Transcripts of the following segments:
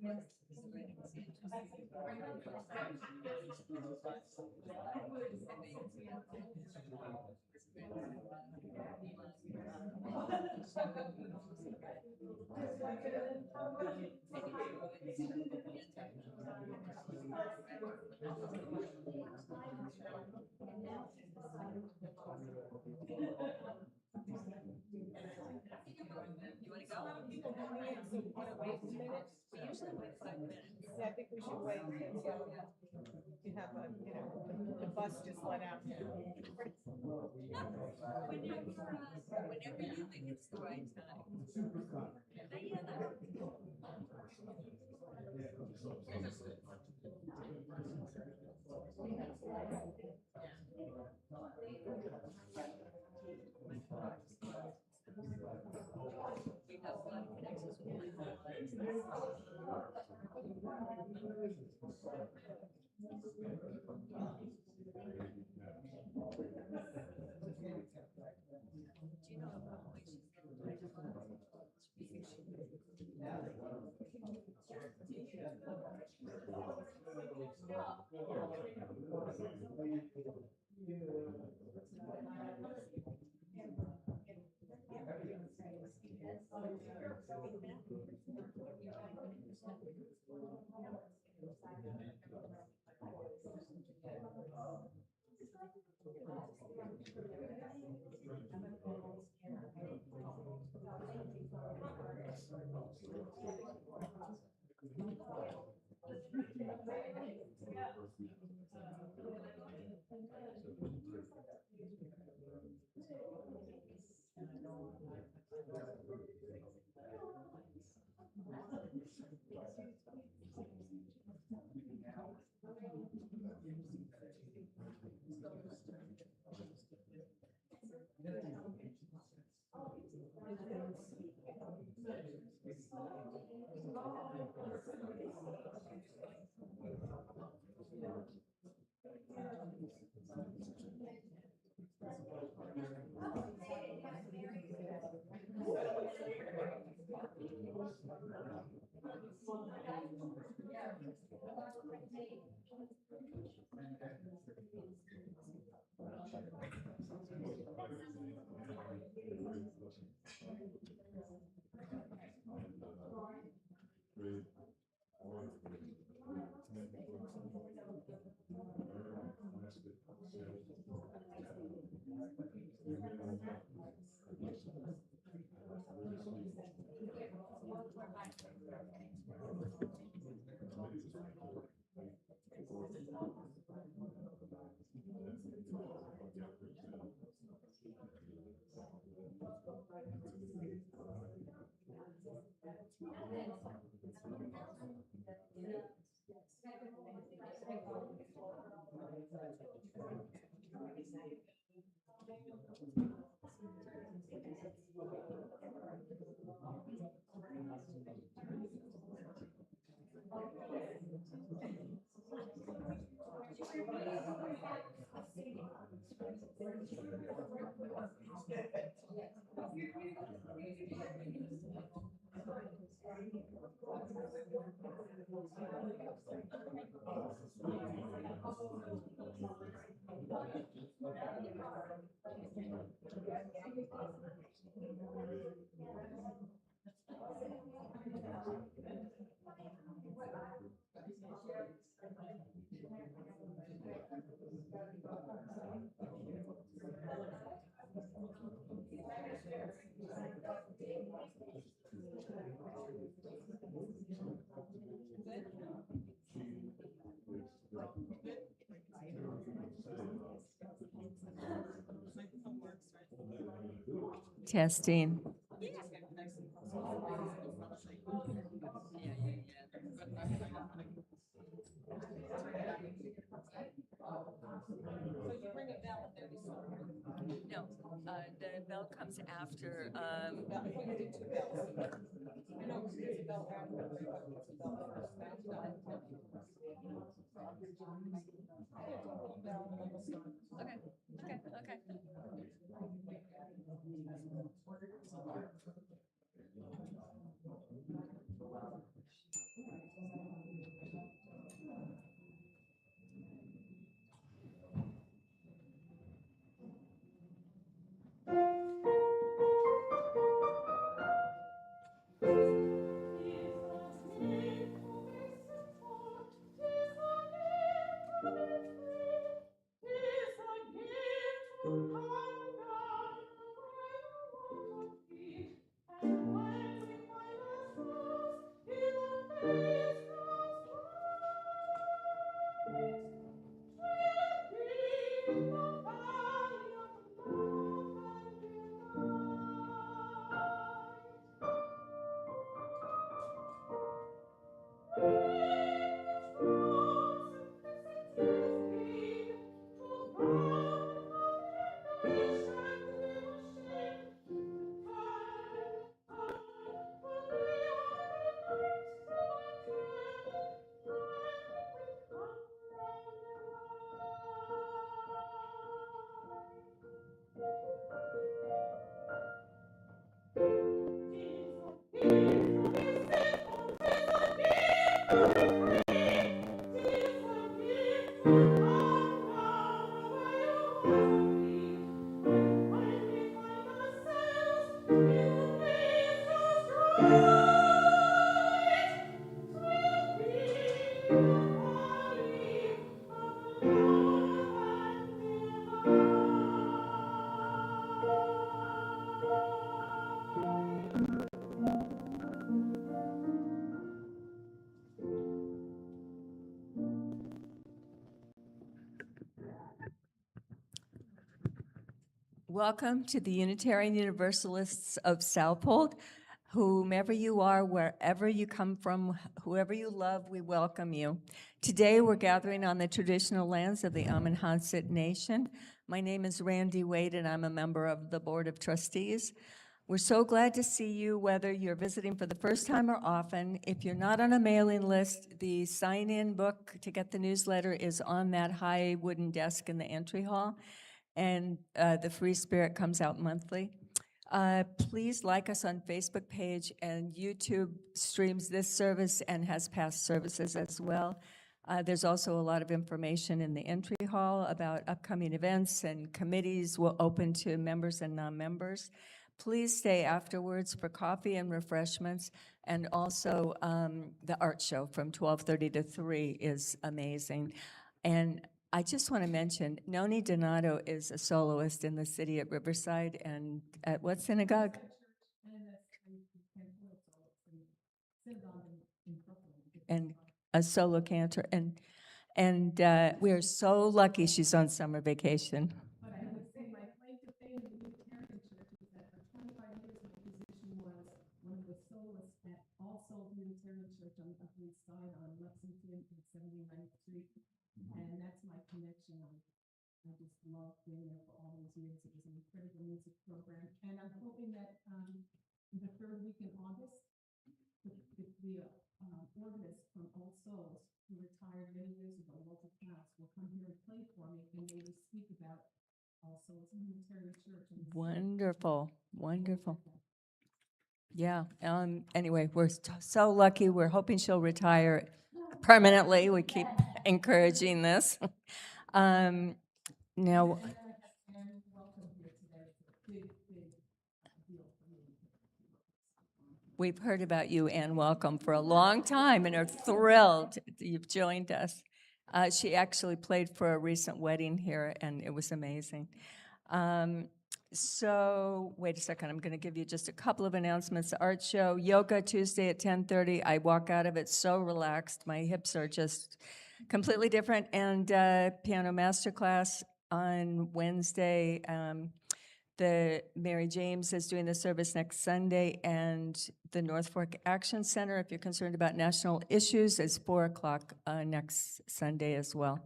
Wait a minute. We usually wait 5 minutes. Yeah, I think we should wait because you have a, the bus just let out. Whenever you think it's the right time. Diana. We have a lot of connections with do you know about the way she's testing. No, the bell comes after. You did 2 bells. I know there's a bell after, but there's a bell first. Okay. Welcome to the Unitarian Universalists of Southhold. Whomever you are, wherever you come from, whoever you love, we welcome you. Today, we're gathering on the traditional lands of the Amanhasset Nation. My name is Randy Wade, and I'm a member of the Board of Trustees. We're so glad to see you, whether you're visiting for the first time or often. If you're not on a mailing list, the sign-in book to get the newsletter is on that high wooden desk in the entry hall, and the Free Spirit comes out monthly. Please like us on Facebook page, and YouTube streams this service and has past services as well. There's also a lot of information in the entry hall about upcoming events and committees will open to members and non-members. Please stay afterwards for coffee and refreshments, and also the art show from 12:30 to 3 is amazing. And I just want to mention, Noni Donato is a soloist in the city at Riverside and at what synagogue? And a solo cantor, and we are so lucky she's on summer vacation. But I would say my claim to fame in the Unitarian Church is that for 25 years, my position was one of the soloists at All Souls Unitarian Church on the Upper East Side on Lexington and 79th Street. And that's my connection. I just love being there for all those years. It was an incredible music program. And I'm hoping that the third week in August, the organist from All Souls, who retired many years ago, Walter Klaus, will come here and play for me, and they will speak about All Souls Unitarian Church. Wonderful, wonderful. Yeah, anyway, we're so lucky. We're hoping she'll retire permanently. We keep encouraging this. Now, we've heard about you, Ann Welcome, for a long time and are thrilled you've joined us. She actually played for a recent wedding here, and it was amazing. So, wait a second, I'm going to give you just a couple of announcements. The art show, yoga Tuesday at 10:30. I walk out of it so relaxed. My hips are just completely different. And piano masterclass on Wednesday. The Mary James is doing the service next Sunday, and the North Fork Action Center, if you're concerned about national issues, is 4 o'clock next Sunday as well.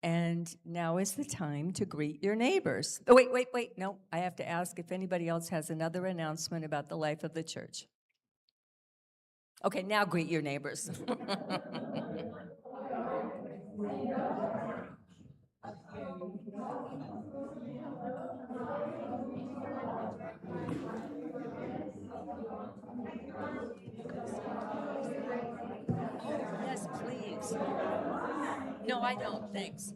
And now is the time to greet your neighbors. Oh, wait, no, I have to ask if anybody else has another announcement about the life of the church. Okay, now greet your neighbors. Yes, please. No, I don't, thanks.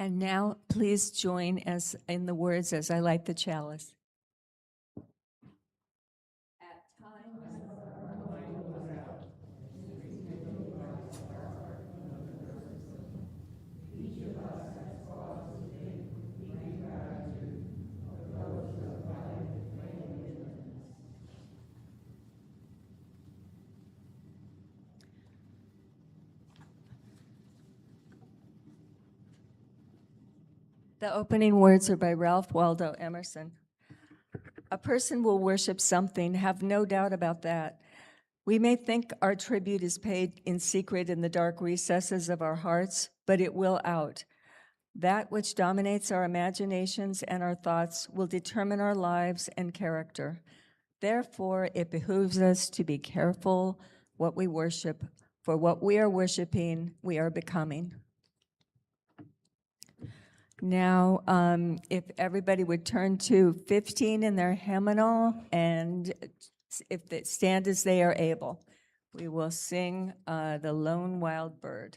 And now, please join us in the words as I light the chalice. At times, the opening words are by Ralph Waldo Emerson. A person will worship something, have no doubt about that. We may think our tribute is paid in secret in the dark recesses of our hearts, but it will out. That which dominates our imaginations and our thoughts will determine our lives and character. Therefore, it behooves us to be careful what we worship, for what we are worshiping, we are becoming. Now, if everybody would turn to 15 in their hymnal, and if they stand as they are able, we will sing The Lone Wild Bird.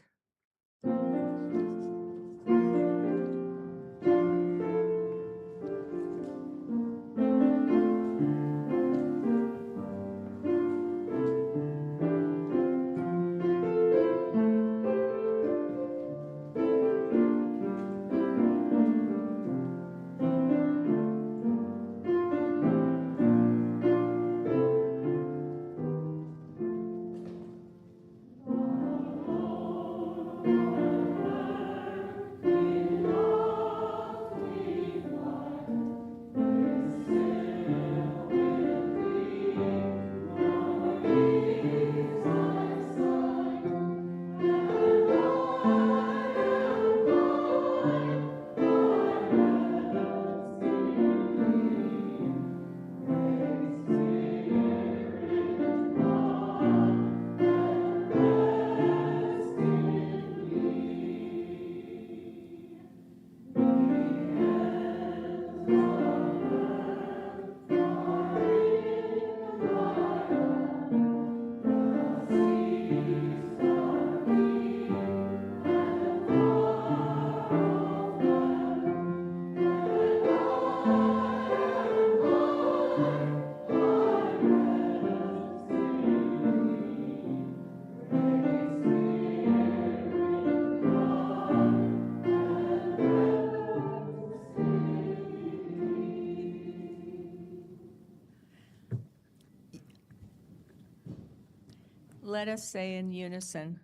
Let us say in unison,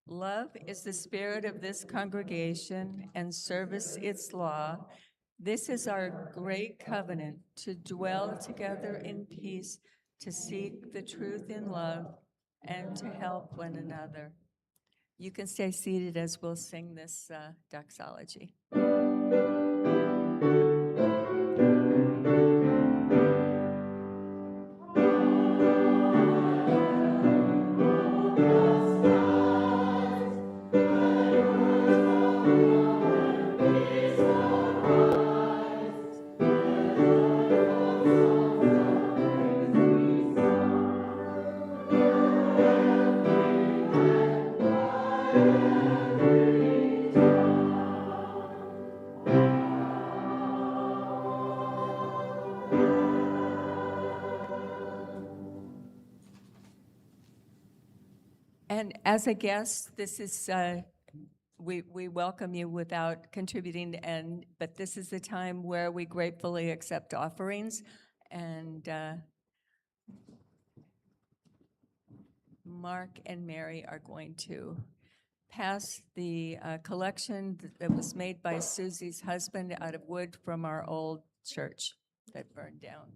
love is the spirit of this congregation and service its law. This is our great covenant to dwell together in peace, to seek the truth in love, and to help one another. You can stay seated as we'll sing this doxology. And as a guest, this is, we welcome you without contributing, but this is the time where we gratefully accept offerings. And Mark and Mary are going to pass the collection that was made by Susie's husband out of wood from our old church that burned down.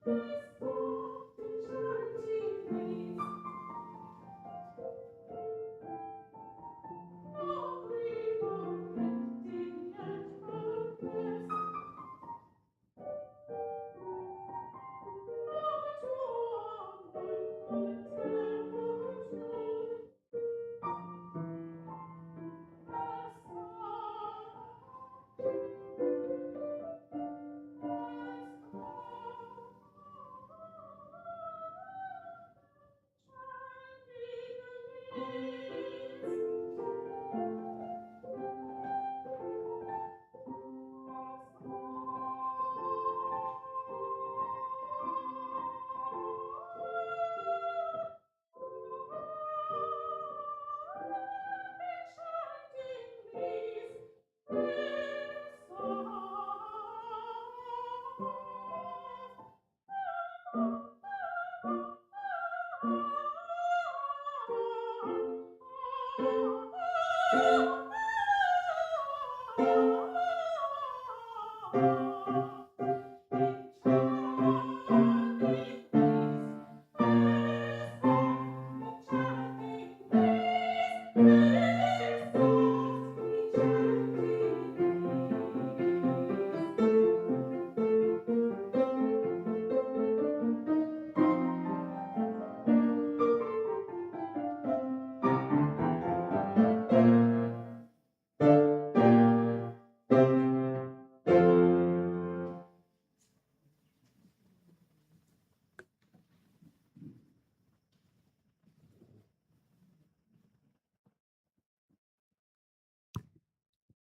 Thank you.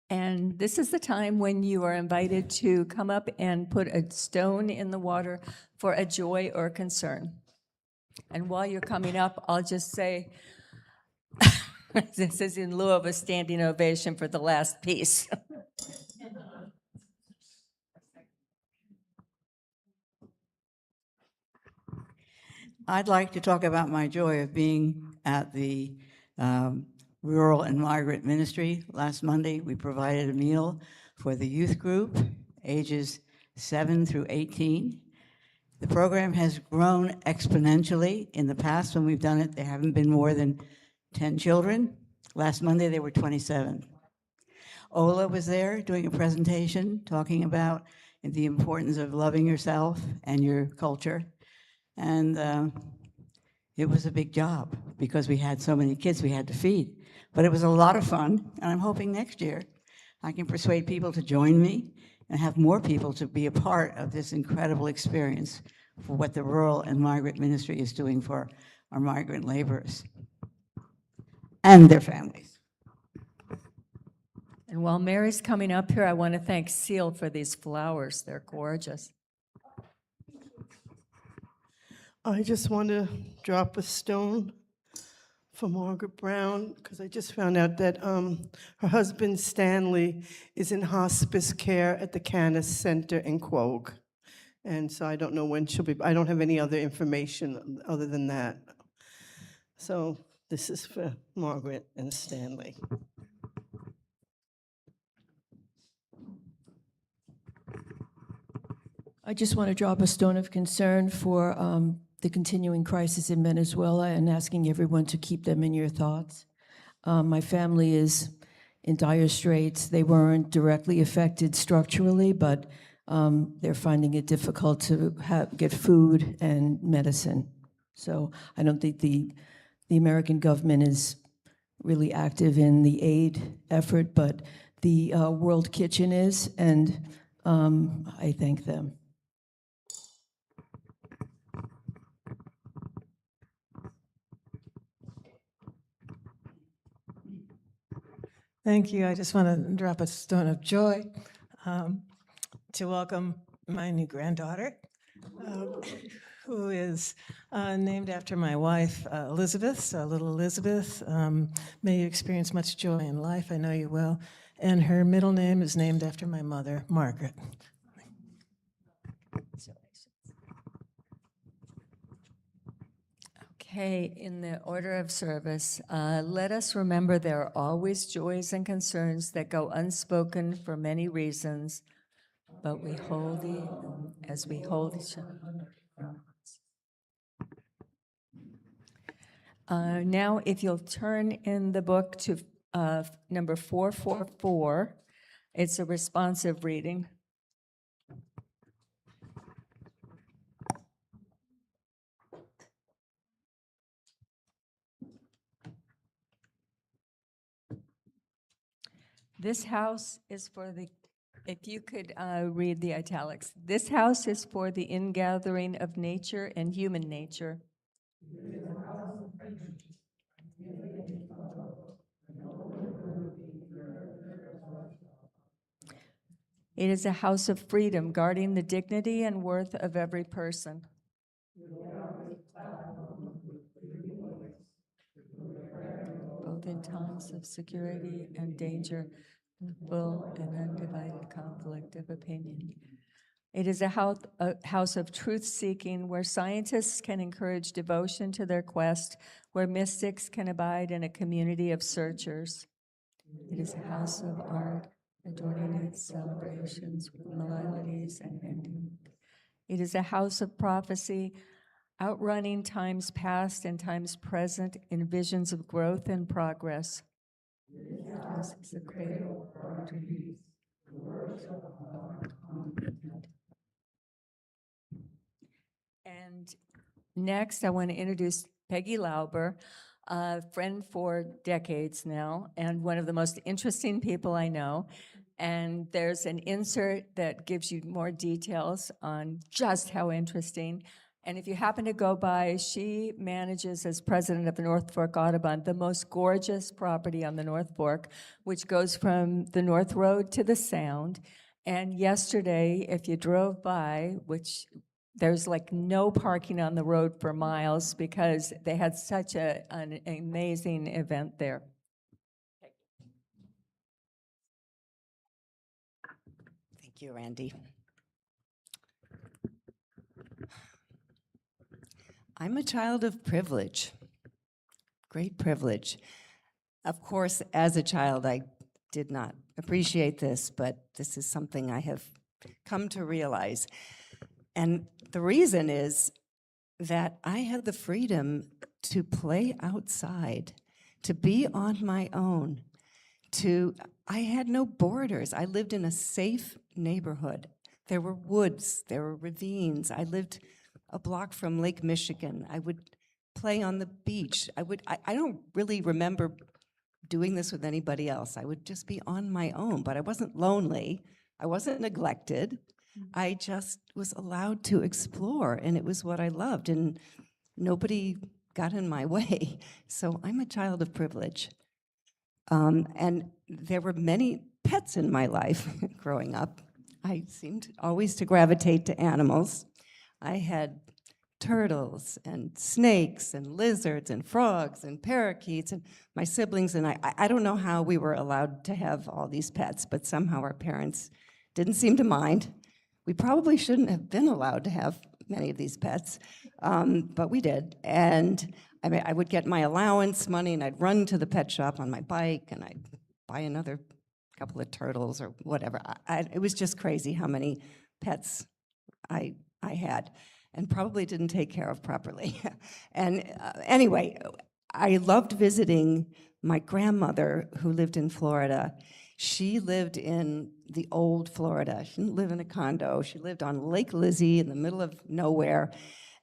And this is the time when you are invited to come up and put a stone in the water for a joy or concern. And while you're coming up, I'll just say, this is in lieu of a standing ovation for the last piece. I'd like to talk about my joy of being at the Rural and Migrant Ministry. Last Monday, we provided a meal for the youth group, ages 7 through 18. The program has grown exponentially. In the past, when we've done it, there haven't been more than 10 children. Last Monday, there were 27. Ola was there doing a presentation, talking about the importance of loving yourself and your culture. And it was a big job because we had so many kids we had to feed. But it was a lot of fun, and I'm hoping next year I can persuade people to join me and have more people to be a part of this incredible experience for what the Rural and Migrant Ministry is doing for our migrant laborers and their families. And while Mary's coming up here, I want to thank Seal for these flowers. They're gorgeous. I just want to drop a stone for Margaret Brown, because I just found out that her husband Stanley is in hospice care at the Canis Center in Quogue. And so I don't know when she'll be, I don't have any other information other than that. So this is for Margaret and Stanley. I just want to drop a stone of concern for the continuing crisis in Venezuela and asking everyone to keep them in your thoughts. My family is in dire straits. They weren't directly affected structurally, but they're finding it difficult to get food and medicine. So I don't think the American government is really active in the aid effort, but the World Kitchen is, and I thank them. Thank you. I just want to drop a stone of joy to welcome my new granddaughter, who is named after my wife, Elizabeth, so little Elizabeth. May you experience much joy in life. I know you will. And her middle name is named after my mother, Margaret. Okay, in the order of service, let us remember there are always joys and concerns that go unspoken for many reasons, but we hold as we hold each other. Now, if you'll turn in the book to number 444, it's a responsive reading. This house is for the, if you could read the italics. This house is for the ingathering of nature and human nature. It is a house of freedom, guarding the dignity and worth of every person. Both in times of security and danger, full and undivided conflict of opinion. It is a house of truth-seeking where scientists can encourage devotion to their quest, where mystics can abide in a community of searchers. It is a house of art, adorning its celebrations with melodies and ending. It is a house of prophecy, outrunning times past and times present in visions of growth and progress. This is a cradle of our dreams. And next, I want to introduce Peggy Lauber, a friend for decades now, and one of the most interesting people I know. And there's an insert that gives you more details on just how interesting. And if you happen to go by, she manages as president of the North Fork Audubon, the most gorgeous property on the North Fork, which goes from the North Road to the Sound. And yesterday, if you drove by, which there's like no parking on the road for miles because they had such an amazing event there. Thank you, Randy. I'm a child of privilege, great privilege. Of course, as a child, I did not appreciate this, but this is something I have come to realize. And the reason is that I had the freedom to play outside, to be on my own, I had no borders. I lived in a safe neighborhood. There were woods, there were ravines. I lived a block from Lake Michigan. I would play on the beach. I don't really remember doing this with anybody else. I would just be on my own, but I wasn't lonely. I wasn't neglected. I just was allowed to explore, and it was what I loved, and nobody got in my way. So I'm a child of privilege. And there were many pets in my life growing up. I seemed always to gravitate to animals. I had turtles and snakes and lizards and frogs and parakeets, and my siblings and I don't know how we were allowed to have all these pets, but somehow our parents didn't seem to mind. We probably shouldn't have been allowed to have many of these pets, but we did. And I would get my allowance money, and I'd run to the pet shop on my bike, and I'd buy another couple of turtles or whatever. It was just crazy how many pets I had, and probably didn't take care of properly. And anyway, I loved visiting my grandmother who lived in Florida. She lived in the old Florida. She didn't live in a condo. She lived on Lake Lizzie in the middle of nowhere.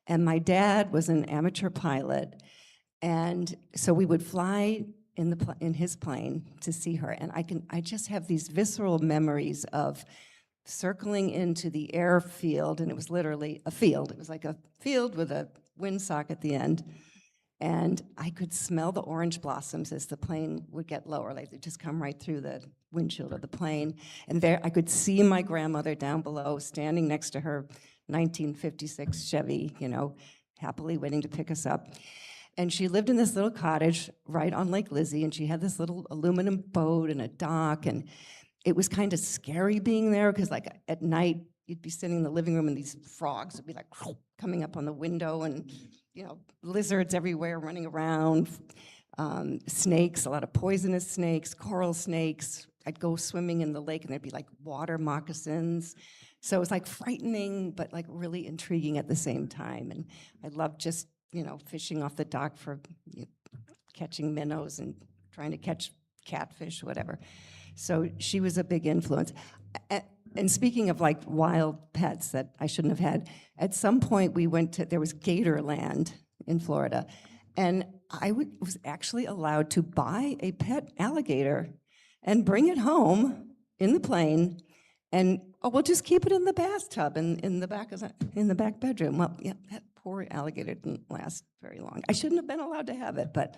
And my dad was an amateur pilot. And so we would fly in his plane to see her. And I just have these visceral memories of circling into the airfield, and it was literally a field. It was like a field with a windsock at the end. And I could smell the orange blossoms as the plane would get lower. Like they'd just come right through the windshield of the plane. And there I could see my grandmother down below, standing next to her 1956 Chevy, happily waiting to pick us up. And she lived in this little cottage right on Lake Lizzie, and she had this little aluminum boat and a dock, and it was kind of scary being there because like at night you'd be sitting in the living room and these frogs would be like coming up on the window, and lizards everywhere running around, snakes, a lot of poisonous snakes, coral snakes. I'd go swimming in the lake and there'd be like water moccasins. So it was like frightening, but like really intriguing at the same time. And I loved just, fishing off the dock for catching minnows and trying to catch catfish, whatever. So she was a big influence. And speaking of like wild pets that I shouldn't have had, at some point there was Gatorland in Florida, and I was actually allowed to buy a pet alligator and bring it home in the plane, and we'll just keep it in the bathtub in the back bedroom. Well, yeah, that poor alligator didn't last very long. I shouldn't have been allowed to have it, but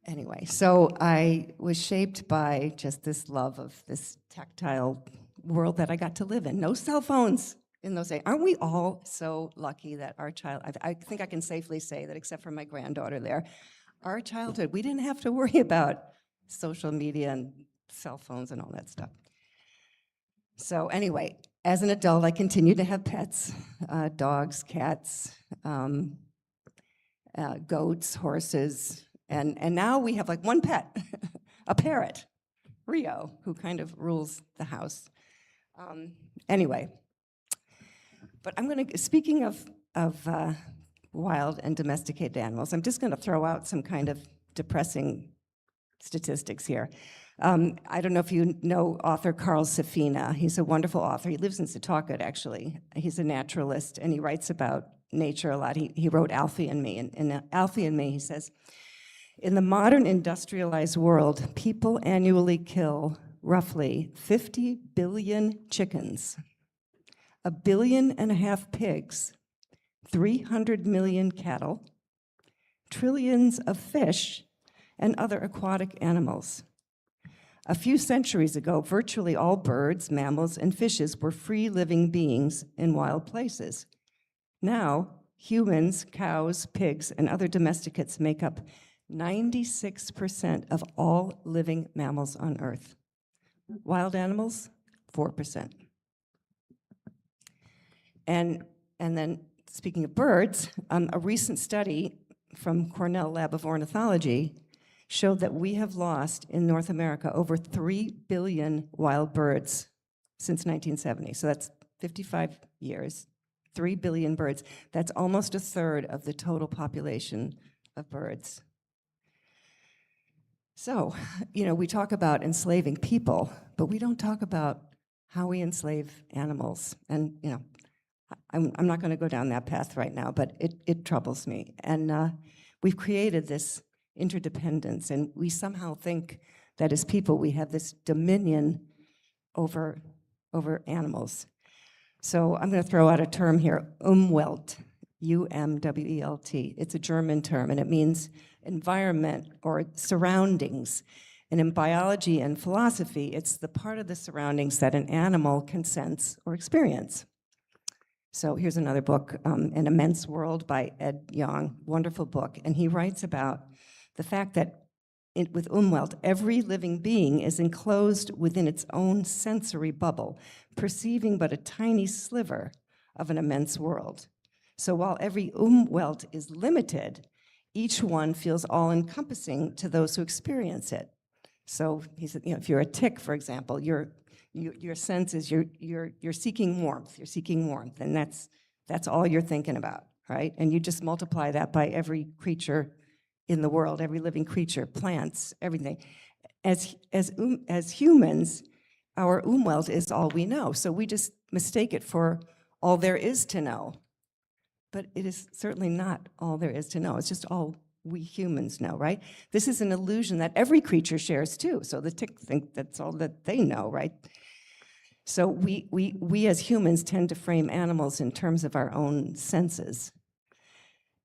anyway, so I was shaped by just this love of this tactile world that I got to live in. No cell phones in those days. Aren't we all so lucky that our child, I think I can safely say that except for my granddaughter there, our childhood, we didn't have to worry about social media and cell phones and all that stuff. So anyway, as an adult, I continue to have pets, dogs, cats, goats, horses, and now we have like one pet, a parrot, Rio, who kind of rules the house. Anyway, but I'm going to, speaking of wild and domesticated animals, I'm just going to throw out some kind of depressing statistics here. I don't know if you know author Carl Safina. He's a wonderful author. He lives in Setauket, actually. He's a naturalist, and he writes about nature a lot. He wrote Alfie and Me. And in Alfie and Me, he says, in the modern industrialized world, people annually kill roughly 50 billion chickens, 1.5 billion pigs, 300 million cattle, trillions of fish, and other aquatic animals. A few centuries ago, virtually all birds, mammals, and fishes were free-living beings in wild places. Now, humans, cows, pigs, and other domesticates make up 96% of all living mammals on Earth. Wild animals, 4%. And then, speaking of birds, a recent study from Cornell Lab of Ornithology showed that we have lost in North America over 3 billion wild birds since 1970. So that's 55 years, 3 billion birds. That's almost a third of the total population of birds. So, you know, we talk about enslaving people, but we don't talk about how we enslave animals. And, you know, I'm not going to go down that path right now, but it troubles me. And we've created this interdependence, and we somehow think that as people we have this dominion over animals. So I'm going to throw out a term here, Umwelt, U-M-W-E-L-T. It's a German term, and it means environment or surroundings. And in biology and philosophy, it's the part of the surroundings that an animal can sense or experience. So here's another book, An Immense World by Ed Yong, wonderful book. And he writes about the fact that with Umwelt, every living being is enclosed within its own sensory bubble, perceiving but a tiny sliver of an immense world. So while every Umwelt is limited, each one feels all-encompassing to those who experience it. So he said, you know, if you're a tick, for example, your sense is you're seeking warmth. You're seeking warmth, and that's all you're thinking about, right? And you just multiply that by every creature in the world, every living creature, plants, everything. As humans, our Umwelt is all we know. So we just mistake it for all there is to know. But it is certainly not all there is to know. It's just all we humans know, right? This is an illusion that every creature shares too. So the tick think that's all that they know, right? So we as humans tend to frame animals in terms of our own senses.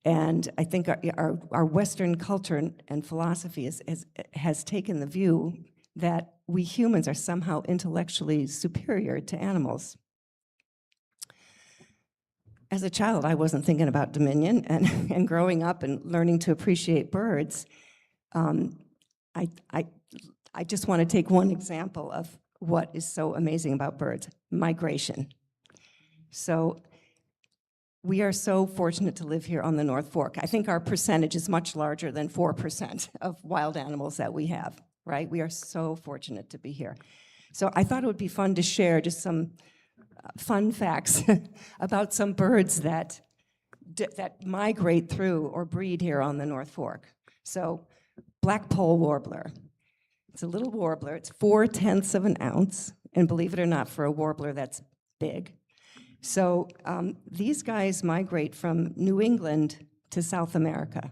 And I think our Western culture and philosophy has taken the view that we humans are somehow intellectually superior to animals. As a child, I wasn't thinking about dominion, and growing up and learning to appreciate birds, I just want to take one example of what is so amazing about birds, migration. So we are so fortunate to live here on the North Fork. I think our percentage is much larger than 4% of wild animals that we have, right? We are so fortunate to be here. So I thought it would be fun to share just some fun facts about some birds that migrate through or breed here on the North Fork. So black-poll warbler. It's a little warbler. It's 0.4 of an ounce, and believe it or not, for a warbler, that's big. So these guys migrate from New England to South America.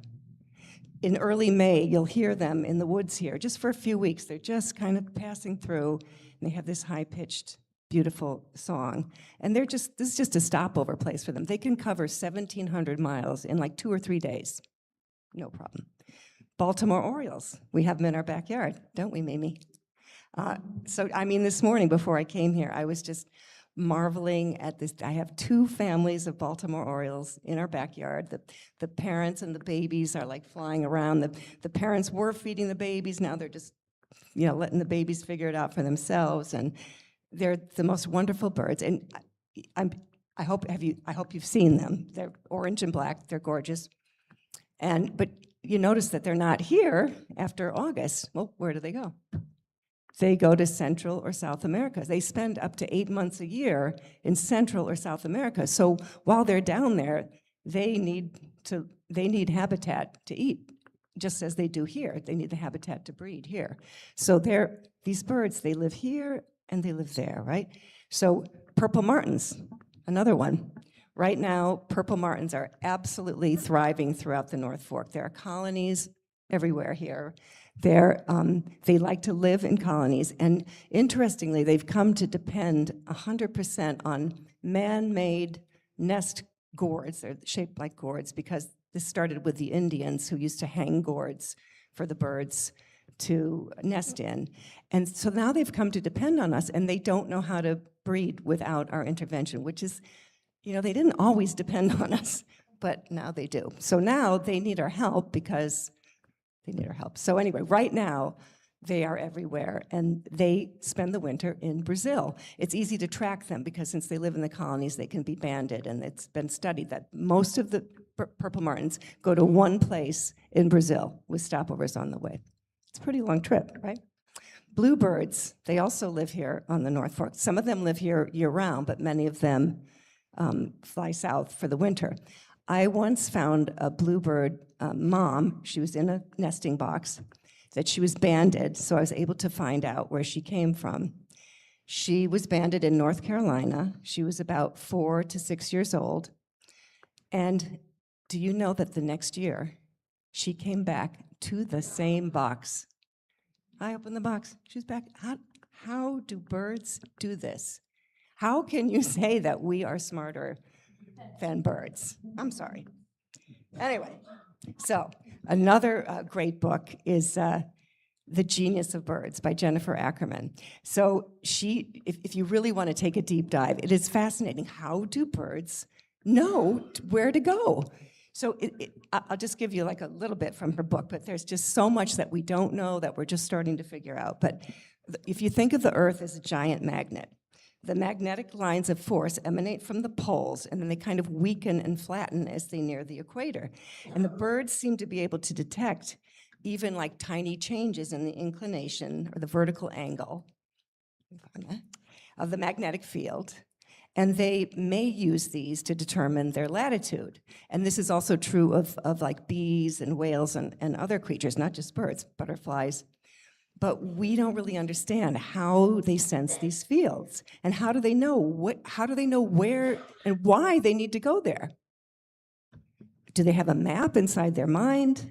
In early May, you'll hear them in the woods here, just for a few weeks. They're just kind of passing through, and they have this high-pitched, beautiful song. And this is just a stopover place for them. They can cover 1,700 miles in like 2 or 3 days. No problem. Baltimore Orioles, we have them in our backyard, don't we, Mimi? So, I mean, this morning before I came here, I was just marveling at this. I have 2 families of Baltimore Orioles in our backyard. The parents and the babies are like flying around. The parents were feeding the babies, now they're just letting the babies figure it out for themselves. And they're the most wonderful birds. And I hope you've seen them. They're orange and black. They're gorgeous. But you notice that they're not here after August. Well, where do they go? They go to Central or South America. They spend up to 8 months a year in Central or South America. So while they're down there, they need habitat to eat, just as they do here. They need the habitat to breed here. So these birds, they live here and they live there, right? So purple martins, another one. Right now, purple martins are absolutely thriving throughout the North Fork. There are colonies everywhere here. They like to live in colonies, and interestingly, they've come to depend 100% on man-made nest gourds. They're shaped like gourds because this started with the Indians who used to hang gourds for the birds to nest in. And so now they've come to depend on us, and they don't know how to breed without our intervention, which is, they didn't always depend on us, but now they do. So now they need our help because they need our help. So anyway, right now, they are everywhere, and they spend the winter in Brazil. It's easy to track them because since they live in the colonies, they can be banded, and it's been studied that most of the purple martins go to one place in Brazil with stopovers on the way. It's a pretty long trip, right? Bluebirds, they also live here on the North Fork. Some of them live here year-round, but many of them fly south for the winter. I once found a bluebird mom. She was in a nesting box that she was banded, so I was able to find out where she came from. She was banded in North Carolina. She was about 4 to 6 years old. And do you know that the next year, she came back to the same box? I opened the box. She's back. How do birds do this? How can you say that we are smarter than birds? I'm sorry. Anyway, so another great book is The Genius of Birds by Jennifer Ackerman. So if you really want to take a deep dive, it is fascinating. How do birds know where to go? So I'll just give you like a little bit from her book, but there's just so much that we don't know that we're just starting to figure out. But if you think of the Earth as a giant magnet, the magnetic lines of force emanate from the poles, and then they kind of weaken and flatten as they near the equator. And the birds seem to be able to detect even like tiny changes in the inclination or the vertical angle of the magnetic field. And they may use these to determine their latitude. And this is also true of like bees and whales and other creatures, not just birds, butterflies. But we don't really understand how they sense these fields, and how do they know where and why they need to go there? Do they have a map inside their mind?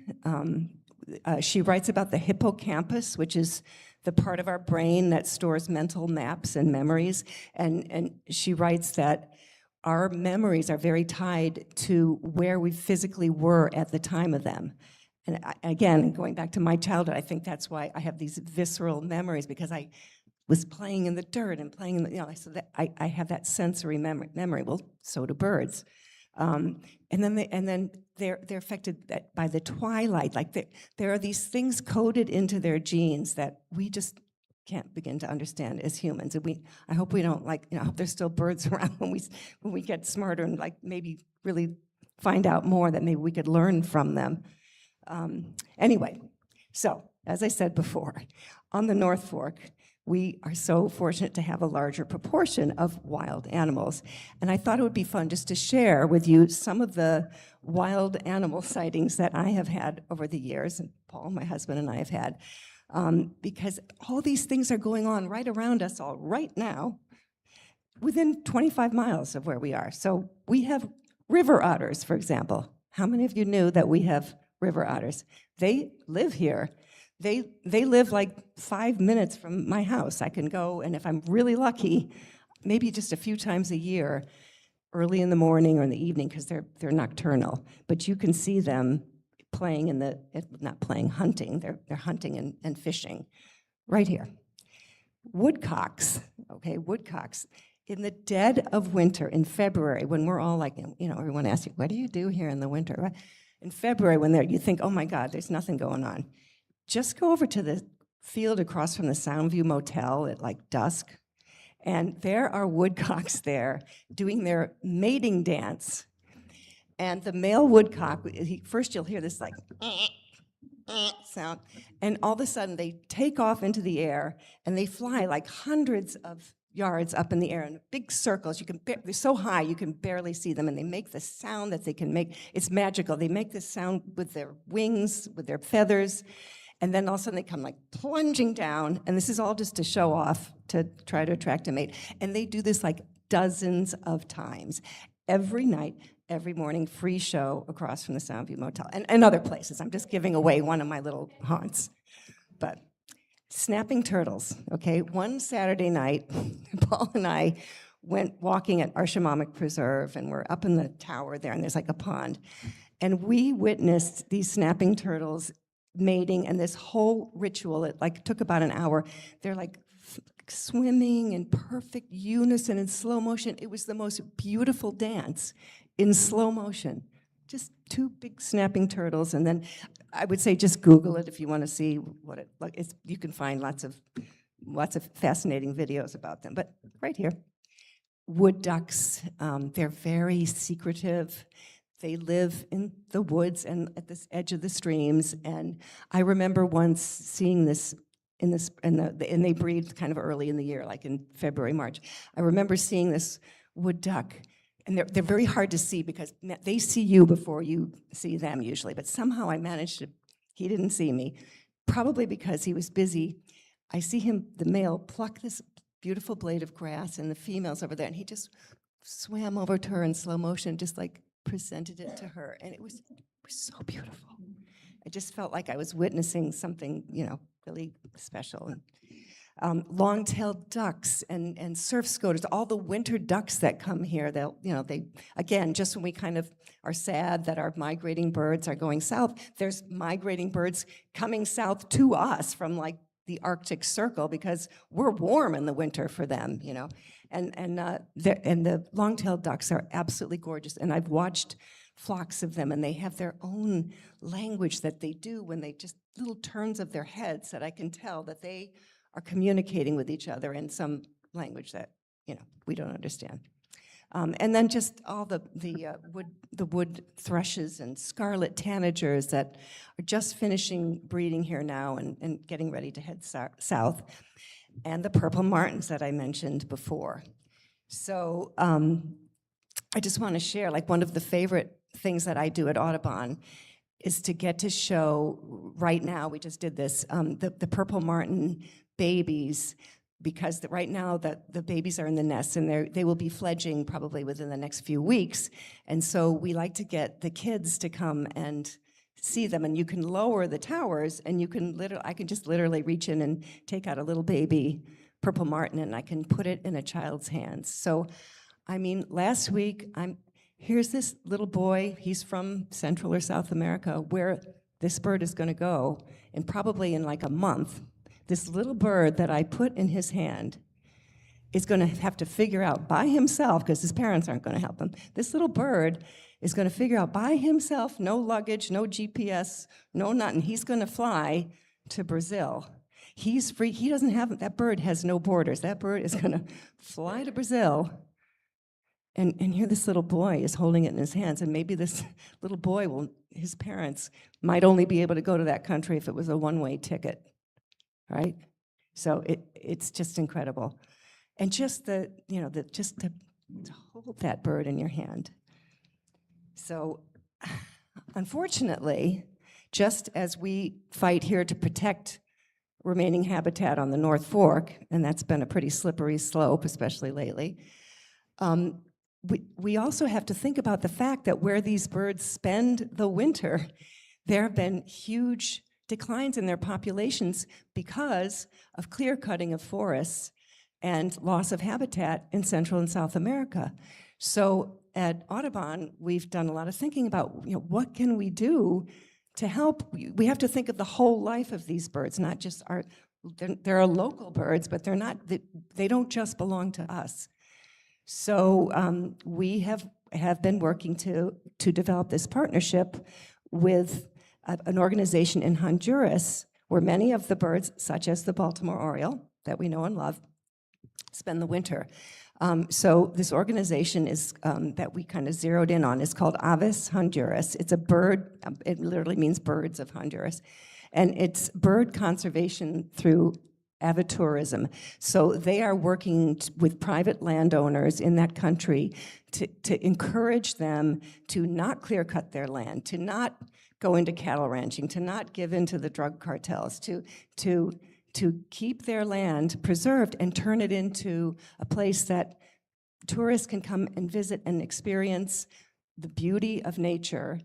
She writes about the hippocampus, which is the part of our brain that stores mental maps and memories, and she writes that our memories are very tied to where we physically were at the time of them. And again, going back to my childhood, I think that's why I have these visceral memories, because I was playing in the dirt and playing in the, so that I have that sensory memory. Well, so do birds. And then they're affected by the twilight. Like there are these things coded into their genes that we just can't begin to understand as humans. And I hope we don't I hope there's still birds around when we get smarter and maybe really find out more that maybe we could learn from them. Anyway, so as I said before, on the North Fork, we are so fortunate to have a larger proportion of wild animals. And I thought it would be fun just to share with you some of the wild animal sightings that I have had over the years, and Paul, my husband, and I have had, because all these things are going on right around us all right now, within 25 miles of where we are. So we have river otters, for example. How many of you knew that we have river otters? They live here. They live like 5 minutes from my house. I can go, and if I'm really lucky, maybe just a few times a year, early in the morning or in the evening, because they're nocturnal. But you can see them playing hunting. They're hunting and fishing right here. Woodcocks, okay, woodcocks. In the dead of winter, in February, when we're all like, everyone asks you, what do you do here in the winter? Right? In February, when you think, oh my God, there's nothing going on. Just go over to the field across from the Soundview Motel at like dusk. And there are woodcocks there doing their mating dance. And the male woodcock, first you'll hear this like sound, and all of a sudden they take off into the air and they fly like hundreds of yards up in the air in big circles. They're so high you can barely see them, and they make the sound that they can make. It's magical. They make this sound with their wings, with their feathers, and then all of a sudden they come like plunging down, and this is all just to show off, to try to attract a mate. And they do this like dozens of times. Every night, every morning, free show across from the Soundview Motel, and other places. I'm just giving away one of my little haunts. But snapping turtles, okay? One Saturday night, Paul and I went walking at Arshamamic Preserve, and we're up in the tower there, and there's like a pond. And we witnessed these snapping turtles mating, and this whole ritual, it like took about an hour. They're like swimming in perfect unison in slow motion. It was the most beautiful dance in slow motion. Just two big snapping turtles, and then I would say just Google it if you want to see what it like. You can find lots of fascinating videos about them. But right here, wood ducks. They're very secretive. They live in the woods and at this edge of the streams. And I remember once seeing this and they breed kind of early in the year, like in February, March. I remember seeing this wood duck, and they're very hard to see because they see you before you see them usually, but somehow I managed to, he didn't see me, probably because he was busy. I see him, the male, pluck this beautiful blade of grass, and the female's over there, and he just swam over to her in slow motion, just like presented it to her, and it was so beautiful. I just felt like I was witnessing something, really special. Long-tailed ducks and surf scoters, all the winter ducks that come here, they, again, just when we kind of are sad that our migrating birds are going south, there's migrating birds coming south to us from like the Arctic Circle because we're warm in the winter for them, And the long-tailed ducks are absolutely gorgeous, and I've watched flocks of them, and they have their own language that they do when they just little turns of their heads that I can tell that they are communicating with each other in some language that we don't understand. And then just all the wood thrushes and scarlet tanagers that are just finishing breeding here now and getting ready to head south, and the purple martins that I mentioned before. So I just want to share, like, one of the favorite things that I do at Audubon is to get to show, right now, we just did this, the purple martin babies, because right now the babies are in the nests, and they will be fledging probably within the next few weeks. And so we like to get the kids to come and see them, and you can lower the towers, and I can just literally reach in and take out a little baby purple martin, and I can put it in a child's hands. So, I mean, last week, here's this little boy, he's from Central or South America, where this bird is gonna go, and probably in like a month, this little bird that I put in his hand is gonna have to figure out by himself, because his parents aren't gonna help him, this little bird is gonna figure out by himself, no luggage, no GPS, no nothing, he's gonna fly to Brazil. He's free, that bird has no borders. That bird is gonna fly to Brazil, and here this little boy is holding it in his hands, and maybe this little boy his parents might only be able to go to that country if it was a one-way ticket, right? So it's just incredible. And just to hold that bird in your hand. So unfortunately, just as we fight here to protect remaining habitat on the North Fork, and that's been a pretty slippery slope, especially lately, we also have to think about the fact that where these birds spend the winter, there have been huge declines in their populations because of clear cutting of forests and loss of habitat in Central and South America. So at Audubon, we've done a lot of thinking about, what can we do to help? We have to think of the whole life of these birds, not just there are local birds, but they don't just belong to us. So we have been working to develop this partnership with an organization in Honduras where many of the birds, such as the Baltimore Oriole, that we know and love, spend the winter. So this organization is that we kind of zeroed in on is called Aves Honduras. It's a bird, it literally means birds of Honduras. And it's bird conservation through avatourism. So they are working with private landowners in that country to encourage them to not clear cut their land, to not go into cattle ranching, to not give in to the drug cartels, to keep their land preserved and turn it into a place that tourists can come and visit and experience the beauty of nature.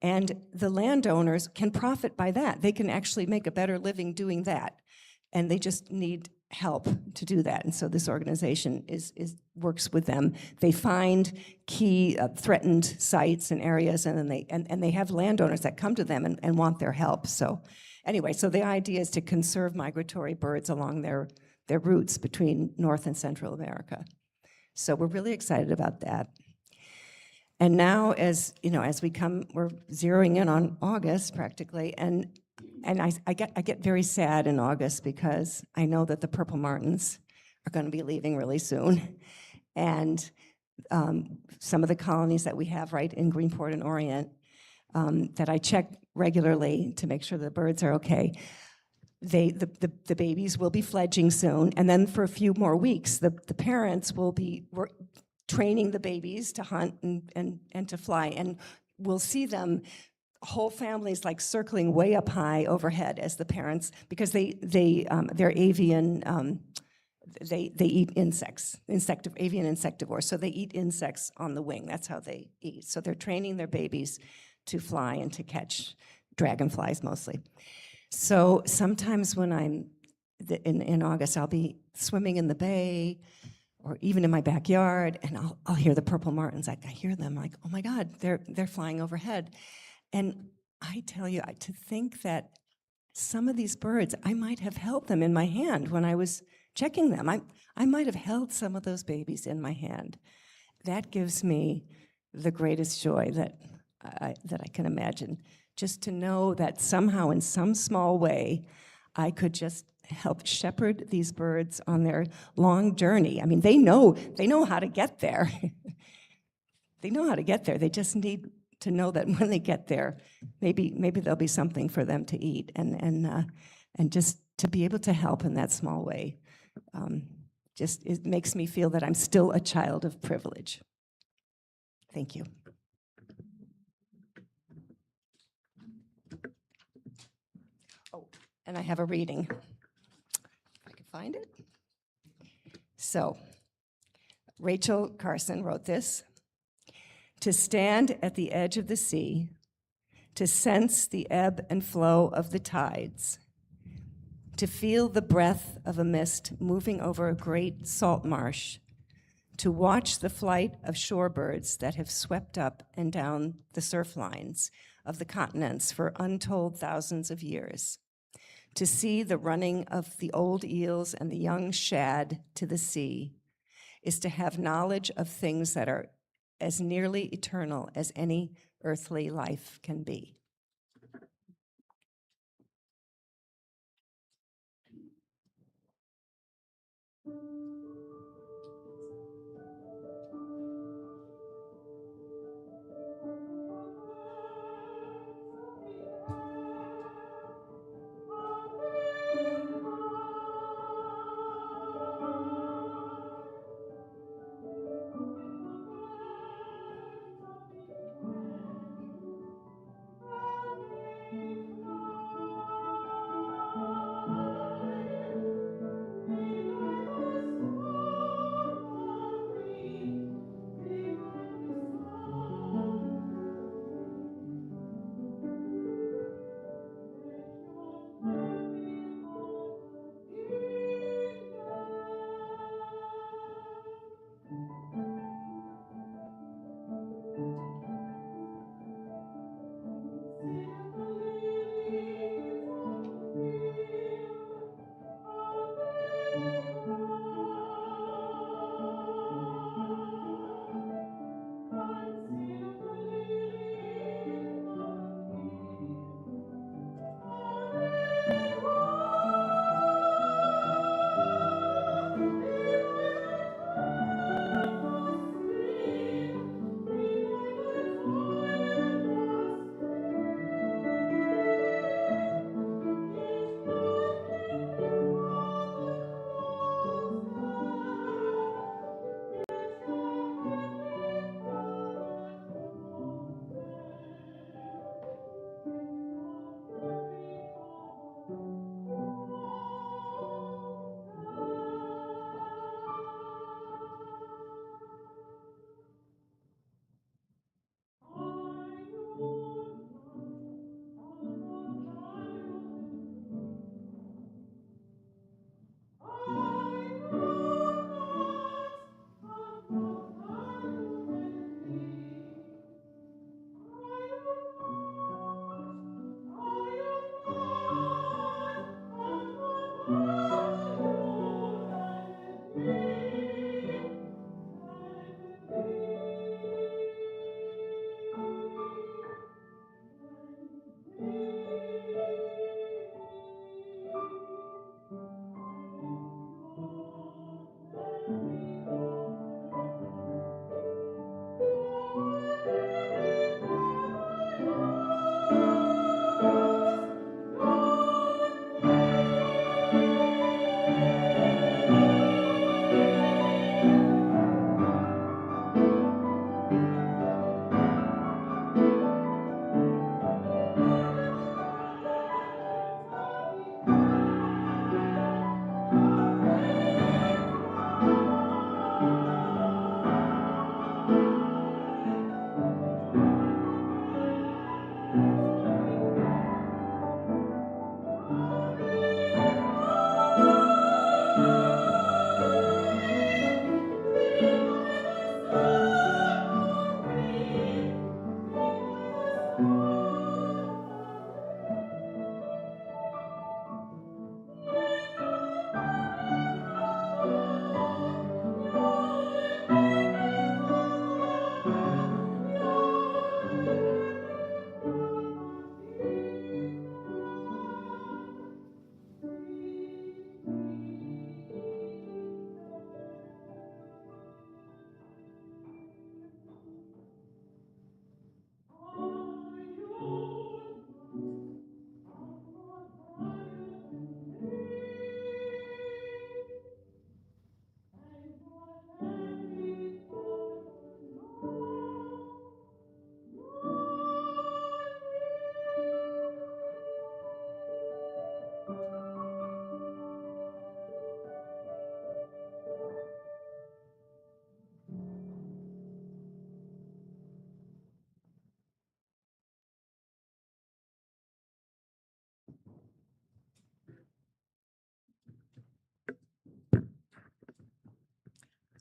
And the landowners can profit by that. They can actually make a better living doing that. And they just need help to do that. And so this organization works with them. They find key threatened sites and areas, and then they have landowners that come to them and want their help. So anyway, so the idea is to conserve migratory birds along their routes between North and Central America. So we're really excited about that. And now, as you know, as we're zeroing in on August practically, and I get very sad in August because I know that the purple martins are going to be leaving really soon, and some of the colonies that we have right in Greenport and Orient that I check regularly to make sure the birds are okay. The babies will be fledging soon, and then for a few more weeks, the parents will be training the babies to hunt and to fly, and we'll see them, whole families like circling way up high overhead as the parents, because they're avian, they eat insects, avian insectivores, so they eat insects on the wing. That's how they eat. So they're training their babies to fly and to catch dragonflies mostly. So sometimes when I'm in August, I'll be swimming in the bay or even in my backyard, and I'll hear the purple martins. I hear them like, oh my God, they're flying overhead. And I tell you, to think that some of these birds, I might have held them in my hand when I was checking them. I might have held some of those babies in my hand. That gives me the greatest joy that I can imagine. Just to know that somehow, in some small way, I could just help shepherd these birds on their long journey. I mean, they know how to get there. They know how to get there. They just need to know that when they get there, maybe there'll be something for them to eat, and just to be able to help in that small way. Just it makes me feel that I'm still a child of privilege. Thank you. Oh, and I have a reading. If I can find it. So, Rachel Carson wrote this. To stand at the edge of the sea, to sense the ebb and flow of the tides, to feel the breath of a mist moving over a great salt marsh, to watch the flight of shorebirds that have swept up and down the surf lines of the continents for untold thousands of years, to see the running of the old eels and the young shad to the sea, is to have knowledge of things that are as nearly eternal as any earthly life can be.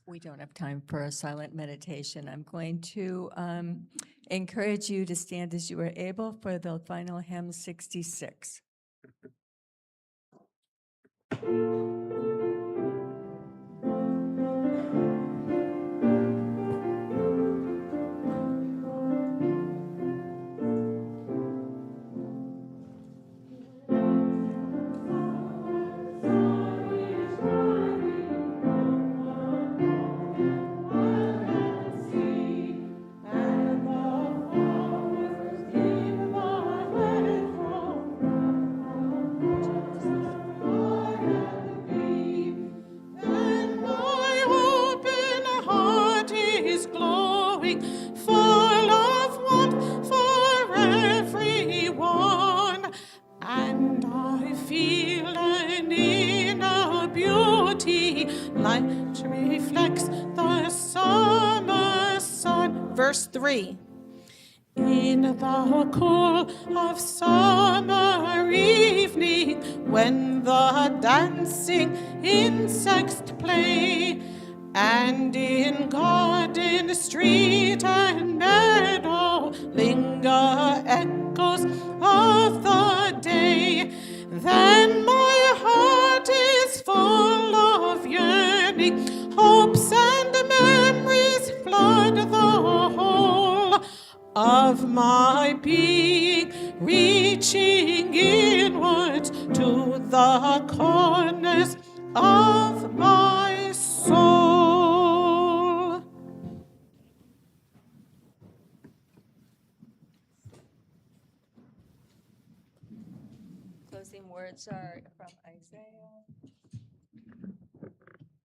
We don't have time for a silent meditation. I'm going to encourage you to stand as you are able for the final hymn 66. Verse 3. In the cool of summer evening, when the dancing insects play, and in garden, street, and meadow linger echoes of the day, then my heart is full of yearning, hopes and memories flood the whole of my being, reaching inwards to the corners of my soul. Closing words are from Isaiah.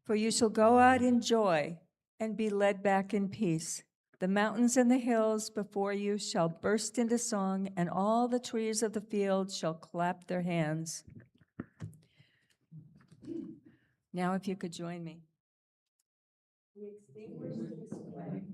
For you shall go out in joy and be led back in peace. The mountains and the hills before you shall burst into song, and all the trees of the field shall clap their hands. Now, if you could join me. We extinguish this flame.